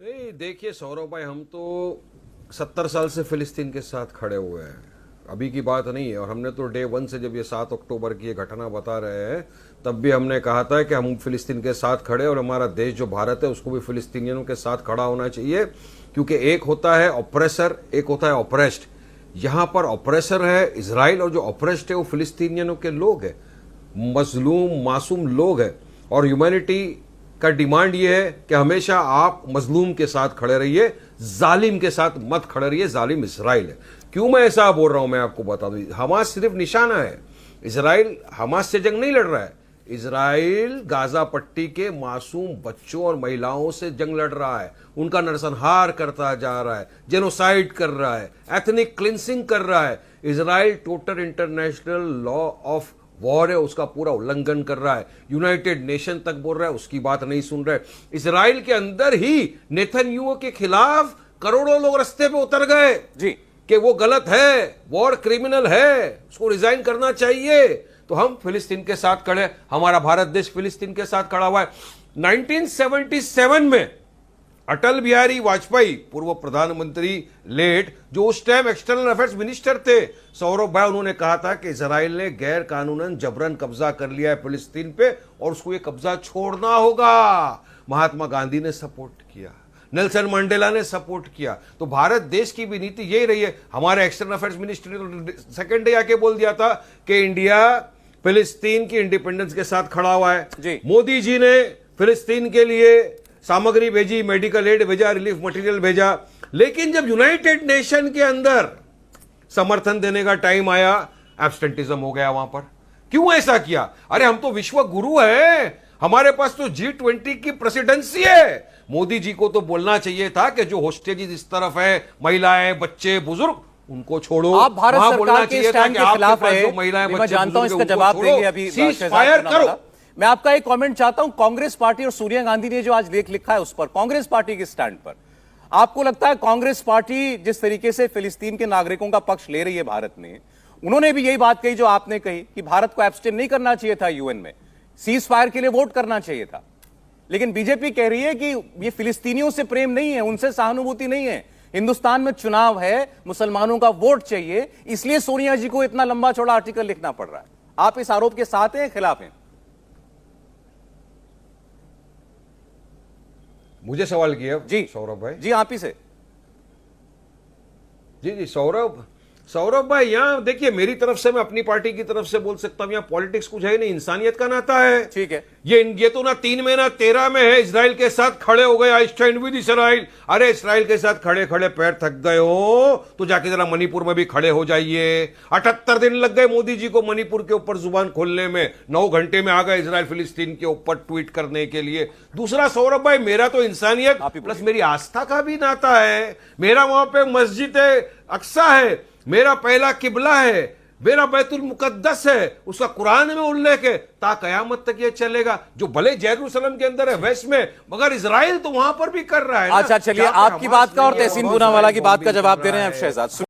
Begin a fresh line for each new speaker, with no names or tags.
नहीं देखिए सौरभ भाई, हम तो 70 साल से फिलिस्तीन के साथ खड़े हुए हैं, अभी की बात नहीं है। और हमने तो डे 1 से, जब ये 7 अक्टूबर की ये घटना बता रहे हैं, तब भी हमने कहा था कि हम फिलिस्तीन के साथ खड़े, और हमारा देश जो भारत है उसको भी फिलिस्तीनियों के साथ खड़ा होना चाहिए। क्योंकि एक होता है ऑपरेसर, एक होता है ऑपरेस्ड। यहाँ पर ऑपरेसर है इजराइल, और जो ऑपरेस्ड है वो फिलिस्तीनियनों के लोग हैं, मजलूम मासूम लोग हैं। और ह्यूमैनिटी का डिमांड ये है कि हमेशा आप मजलूम के साथ खड़े रहिए, जालिम के साथ मत खड़े रहिए। जालिम इजराइल है। क्यों मैं ऐसा बोल रहा हूं, मैं आपको बता दूं। हमास सिर्फ निशाना है, इजराइल हमास से जंग नहीं लड़ रहा है। इजराइल गाजा पट्टी के मासूम बच्चों और महिलाओं से जंग लड़ रहा है, उनका नरसंहार करता जा रहा है, जेनोसाइड कर रहा है, एथनिक क्लिंसिंग कर रहा है। Israel total international law of war है, उसका पूरा उल्लंघन कर रहा है। यूनाइटेड नेशन तक बोल रहा है, उसकी बात नहीं सुन रहे। इजराइल के अंदर ही नेतन्याहू के खिलाफ करोड़ों लोग रास्ते पे उतर गए
जी
कि वो गलत है, वॉर क्रिमिनल है, उसको रिजाइन करना चाहिए। तो हम फिलिस्तीन के साथ खड़े, हमारा भारत देश फिलिस्तीन के साथ खड़ा हुआ है। 1977 में अटल बिहारी वाजपेयी, पूर्व प्रधानमंत्री लेट, जो उस टाइम एक्सटर्नल अफेयर्स मिनिस्टर थे, सौरभ भाई, उन्होंने कहा था कि इजराइल ने गैर कानूनन जबरन कब्जा कर लिया है फिलिस्तीन पे और उसको ये कब्जा छोड़ना होगा। महात्मा गांधी ने सपोर्ट किया, नेल्सन मंडेला ने सपोर्ट किया। तो भारत देश की भी नीति यही रही है। हमारे एक्सटर्नल अफेयर्स मिनिस्टर ने तो सेकेंड डे आके बोल दिया था कि इंडिया फिलिस्तीन की इंडिपेंडेंस के साथ खड़ा हुआ है। मोदी जी ने फिलिस्तीन के लिए सामग्री भेजी, मेडिकल एड भेजा, रिलीफ मटेरियल भेजा। लेकिन जब यूनाइटेड नेशन के अंदर समर्थन देने का टाइम आया, एब्सटेंटिज्म हो गया वहां पर। क्यों ऐसा किया? अरे हम तो विश्व गुरु हैं, हमारे पास तो G20 की प्रेसिडेंसी है। मोदी जी को तो बोलना चाहिए था कि जो होस्टेजेस इस तरफ है, महिलाएं, बच्चे, बुजुर्ग, उनको छोड़ो।
आप भारत सरकार के स्टैंड के खिलाफ रहे, मैं जानता हूं इसका जवाब देंगे अभी।
फायर करो।
मैं आपका एक कमेंट चाहता हूं, कांग्रेस पार्टी और सोनिया गांधी ने जो आज लेख लिखा है उस पर, कांग्रेस पार्टी के स्टैंड पर, आपको लगता है कांग्रेस पार्टी जिस तरीके से फिलिस्तीन के नागरिकों का पक्ष ले रही है भारत में, उन्होंने भी यही बात कही जो आपने कही कि भारत को एब्सटेन नहीं करना चाहिए था यूएन में, सीज फायर के लिए वोट करना चाहिए था। लेकिन बीजेपी कह रही है कि ये फिलिस्तीनियों से प्रेम नहीं है, उनसे सहानुभूति नहीं है, हिंदुस्तान में चुनाव है, मुसलमानों का वोट चाहिए, इसलिए सोनिया जी को इतना लंबा चौड़ा आर्टिकल लिखना पड़ रहा है। आप इस आरोप के साथ हैं, खिलाफ हैं?
मुझे सवाल किया
जी
सौरभ भाई।
जी आप ही से।
जी सौरभ भाई, यहाँ देखिए, मेरी तरफ से, मैं अपनी पार्टी की तरफ से बोल सकता हूं, यहाँ पॉलिटिक्स कुछ है नहीं, इंसानियत का नाता है।
ठीक है,
ये तो ना 3 में ना 13 में है, इजराइल के साथ खड़े हो गए। I stand with Israel. अरे इजराइल के साथ खड़े खड़े पैर थक गए हो तो जाके जरा मणिपुर में भी खड़े हो जाइए। 78 दिन लग गए मोदी जी को मणिपुर के ऊपर जुबान खोलने में, 9 घंटे में आ गए इजराइल फिलिस्तीन के ऊपर ट्वीट करने के लिए। दूसरा सौरभ भाई, मेरा तो इंसानियत प्लस मेरी आस्था का भी नाता है। मेरा वहां पे मस्जिद अक्सा है, मेरा पहला किबला है, मेरा बैतुल मुकद्दस है, उसका कुरान में उल्लेख है, ता कयामत तक ये चलेगा। जो भले जेरूसलम के अंदर है वेस्ट में, मगर इजराइल तो वहां पर भी कर रहा है।
अच्छा चलिए, आपकी बात का और तहसीन पूनावाला की बात का जवाब दे रहे हैं अब शहजाद।